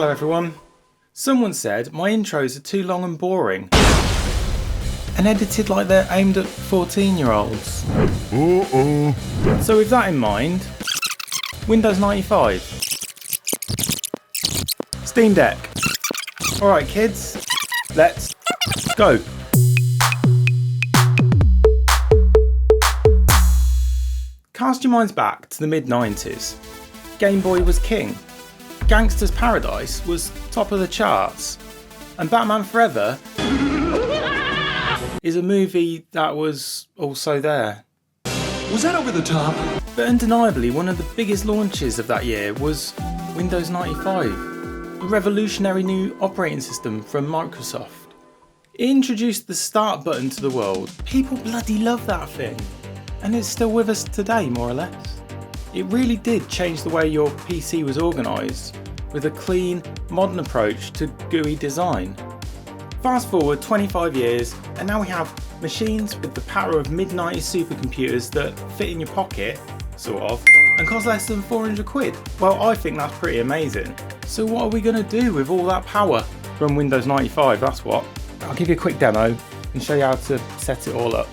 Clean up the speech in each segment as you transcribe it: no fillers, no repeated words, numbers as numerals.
Hello everyone. Someone said my intros are too long and boring and edited like they're aimed at 14-year-olds. So with that in mind, Windows 95. Steam Deck. Alright kids, let's go. Cast your minds back to the mid-90s. Game Boy was king. Gangster's Paradise was top of the charts. And Batman Forever is a movie that was also there. Was that over the top? But undeniably, one of the biggest launches of that year was Windows 95, a revolutionary new operating system from Microsoft. It introduced the start button to the world. People bloody love that thing. And it's still with us today, more or less. It really did change the way your PC was organised, with a clean, modern approach to GUI design. Fast forward 25 years, and now we have machines with the power of mid-90s supercomputers that fit in your pocket, sort of, and cost less than 400 quid. Well, I think that's pretty amazing. So what are we going to do with all that power from Windows 95, that's what. I'll give you a quick demo and show you how to set it all up.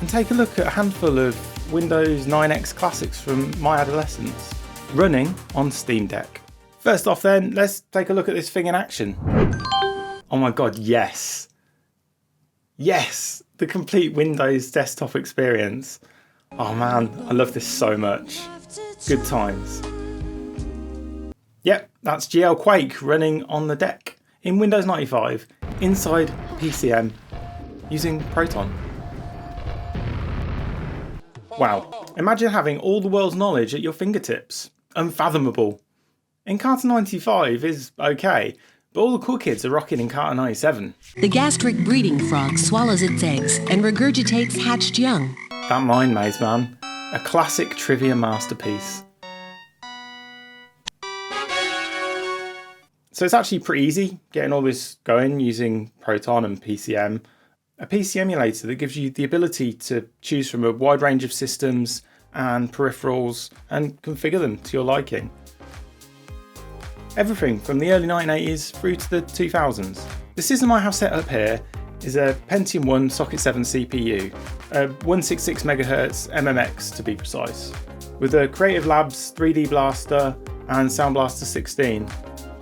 And take a look at a handful of Windows 9X classics from my adolescence, running on Steam Deck. First off then, let's take a look at this thing in action. Oh my god, yes! Yes! The complete Windows desktop experience. Oh man, I love this so much. Good times. Yep, that's GL Quake running on the deck in Windows 95 inside PCem using Proton. Wow, imagine having all the world's knowledge at your fingertips. Unfathomable. Encarta 95 is okay, but all the cool kids are rocking Encarta 97. The gastric breeding frog swallows its eggs and regurgitates hatched young. That mind maze, man. A classic trivia masterpiece. So it's actually pretty easy getting all this going using Proton and PCem. A PC emulator that gives you the ability to choose from a wide range of systems and peripherals and configure them to your liking. Everything from the early 1980s through to the 2000s. The system I have set up here is a Pentium 1 Socket 7 CPU, a 166 MHz MMX to be precise, with a Creative Labs 3D Blaster and Sound Blaster 16.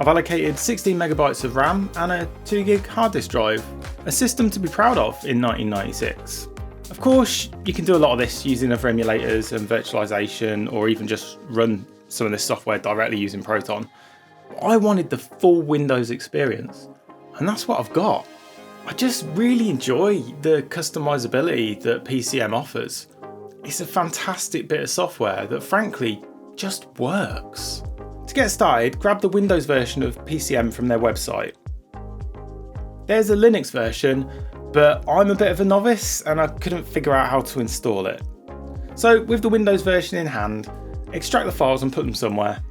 I've allocated 16 megabytes of RAM and a 2GB hard disk drive, a system to be proud of in 1996. Of course, you can do a lot of this using other emulators and virtualization, or even just run some of this software directly using Proton. But I wanted the full Windows experience, and that's what I've got. I just really enjoy the customizability that PCem offers. It's a fantastic bit of software that frankly just works. To get started, grab the Windows version of PCem from their website. There's a Linux version, but I'm a bit of a novice and I couldn't figure out how to install it. So with the Windows version in hand, extract the files and put them somewhere.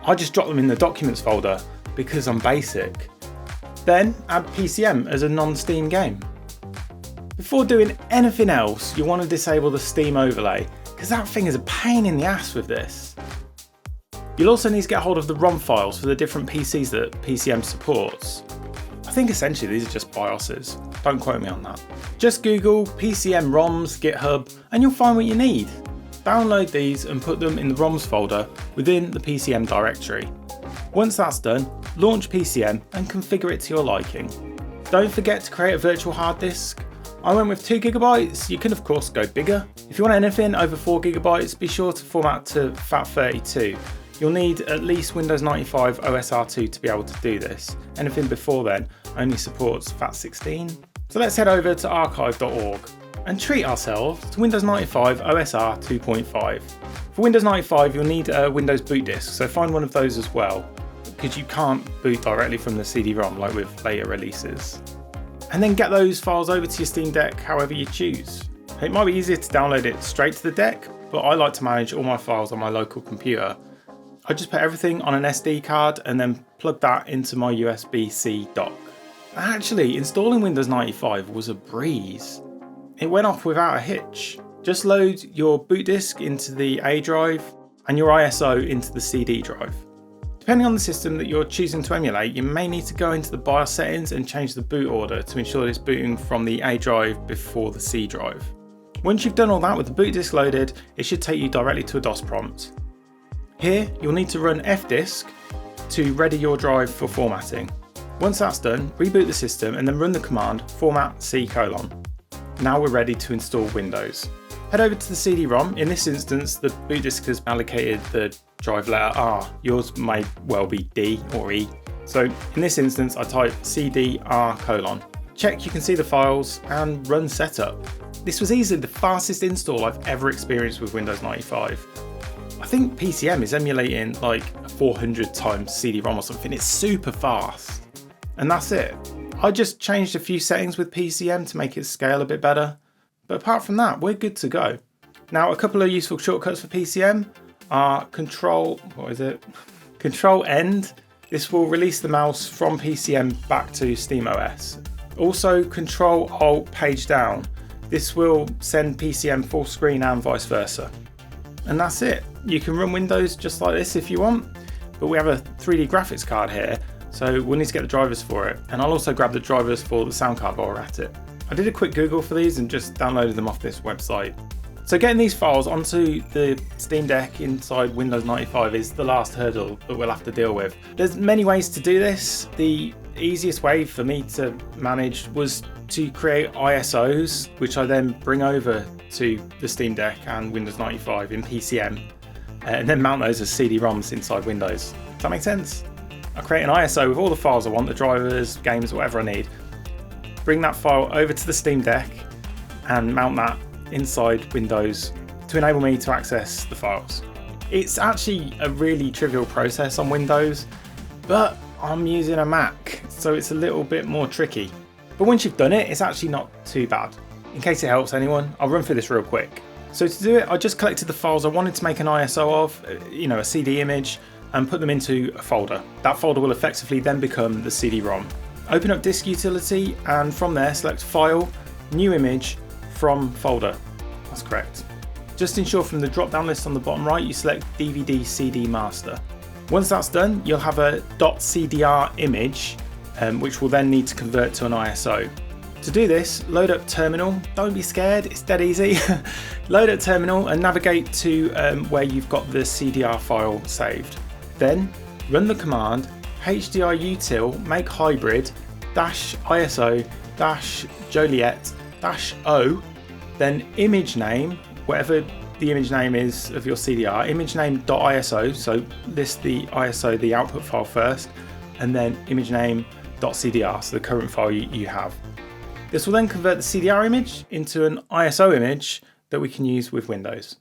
I just drop them in the Documents folder because I'm basic. Then add PCem as a non-Steam game. Before doing anything else, you want to disable the Steam overlay, because that thing is a pain in the ass with this. You'll also need to get hold of the ROM files for the different PCs that PCem supports. I think essentially these are just BIOSes, don't quote me on that. Just Google PCem ROMs, GitHub, and you'll find what you need. Download these and put them in the ROMs folder within the PCem directory. Once that's done, launch PCem and configure it to your liking. Don't forget to create a virtual hard disk. I went with 2GB, you can of course go bigger. If you want anything over 4GB, be sure to format to FAT32. You'll need at least Windows 95 OSR2 to be able to do this. Anything before then only supports FAT16. So let's head over to archive.org and treat ourselves to Windows 95 OSR 2.5. For Windows 95 you'll need a Windows boot disk, so find one of those as well, because you can't boot directly from the CD-ROM like with later releases. And then get those files over to your Steam Deck however you choose. It might be easier to download it straight to the deck, but I like to manage all my files on my local computer. I just put everything on an SD card and then plug that into my USB-C dock. Actually, installing Windows 95 was a breeze. It went off without a hitch. Just load your boot disk into the A drive and your ISO into the CD drive. Depending on the system that you're choosing to emulate, you may need to go into the BIOS settings and change the boot order to ensure that it's booting from the A drive before the C drive. Once you've done all that with the boot disk loaded, it should take you directly to a DOS prompt. Here, you'll need to run fdisk to ready your drive for formatting. Once that's done, reboot the system and then run the command format C:. Now we're ready to install Windows. Head over to the CD-ROM. In this instance, the boot disk has allocated the drive letter R. Yours may well be D or E. So in this instance, I type CD R:. Check you can see the files and run setup. This was easily the fastest install I've ever experienced with Windows 95. I think PCem is emulating like 400 times CD-ROM or something. It's super fast. And that's it. I just changed a few settings with PCem to make it scale a bit better. But apart from that, we're good to go. Now, a couple of useful shortcuts for PCem are Control End. This will release the mouse from PCem back to SteamOS. Also, Control Alt Page Down. This will send PCem full screen and vice versa. And that's it. You can run Windows just like this if you want, but we have a 3D graphics card here, so we'll need to get the drivers for it. And I'll also grab the drivers for the sound card while we're at it. I did a quick Google for these and just downloaded them off this website. So getting these files onto the Steam Deck inside Windows 95 is the last hurdle that we'll have to deal with. There's many ways to do this. The easiest way for me to manage was to create ISOs, which I then bring over to the Steam Deck and Windows 95 in PCem, and then mount those as CD-ROMs inside Windows. Does that make sense? I create an ISO with all the files I want, the drivers, games, whatever I need. Bring that file over to the Steam Deck and mount that inside Windows to enable me to access the files. It's actually a really trivial process on Windows, but I'm using a Mac, so it's a little bit more tricky. But once you've done it, it's actually not too bad. In case it helps anyone, I'll run through this real quick. So to do it, I just collected the files I wanted to make an ISO of, a CD image, and put them into a folder. That folder will effectively then become the CD-ROM. Open up Disk Utility, and from there select File, New Image, From Folder. That's correct. Just ensure from the drop-down list on the bottom right you select DVD CD Master. Once that's done, you'll have a .cdr image, which will then need to convert to an ISO. To do this, load up Terminal. Don't be scared, it's dead easy. Load up Terminal and navigate to where you've got the CDR file saved. Then run the command hdrutil make hybrid -iso -joliet -o, then image name, whatever the image name is of your CDR, image name.iso, so list the ISO, the output file first, and then image name.cdr, so the current file you have. This will then convert the CDR image into an ISO image that we can use with Windows.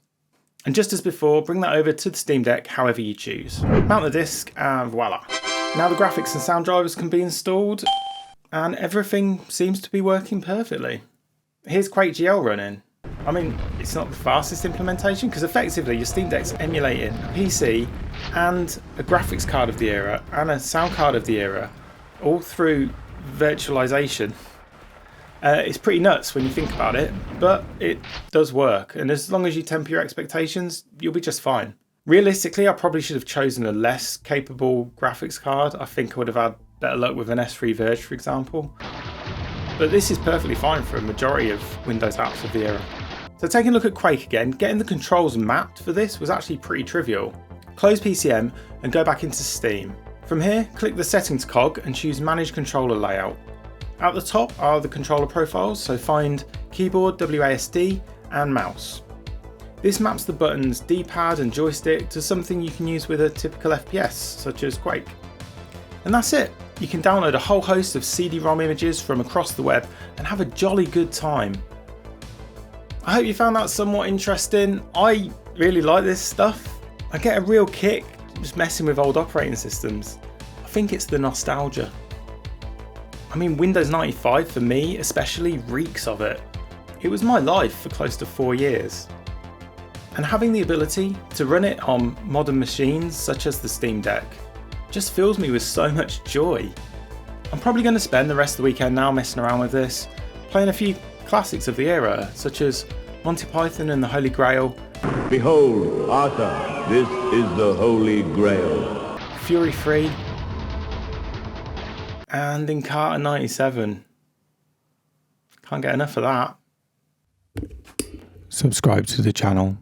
And just as before, bring that over to the Steam Deck however you choose. Mount the disc and voila. Now the graphics and sound drivers can be installed and everything seems to be working perfectly. Here's QuakeGL running. I mean, it's not the fastest implementation because effectively your Steam Deck's emulating a PC and a graphics card of the era and a sound card of the era, all through virtualization. It's pretty nuts when you think about it, but it does work, and as long as you temper your expectations, you'll be just fine. Realistically, I probably should have chosen a less capable graphics card. I think I would have had better luck with an S3 Verge, for example. But this is perfectly fine for a majority of Windows apps of the era. So taking a look at Quake again, getting the controls mapped for this was actually pretty trivial. Close PCem and go back into Steam. From here, click the Settings cog and choose Manage Controller Layout. At the top are the controller profiles, so find Keyboard, WASD and Mouse. This maps the buttons D-pad and joystick to something you can use with a typical FPS, such as Quake. And that's it! You can download a whole host of CD-ROM images from across the web and have a jolly good time. I hope you found that somewhat interesting. I really like this stuff. I get a real kick just messing with old operating systems. I think it's the nostalgia. I mean, Windows 95 for me especially reeks of it. It was my life for close to 4 years. And having the ability to run it on modern machines such as the Steam Deck just fills me with so much joy. I'm probably going to spend the rest of the weekend now messing around with this, playing a few classics of the era such as Monty Python and the Holy Grail. Behold, Arthur, this is the Holy Grail. Fury 3, and Encarta 97. Can't get enough of that. Subscribe to the channel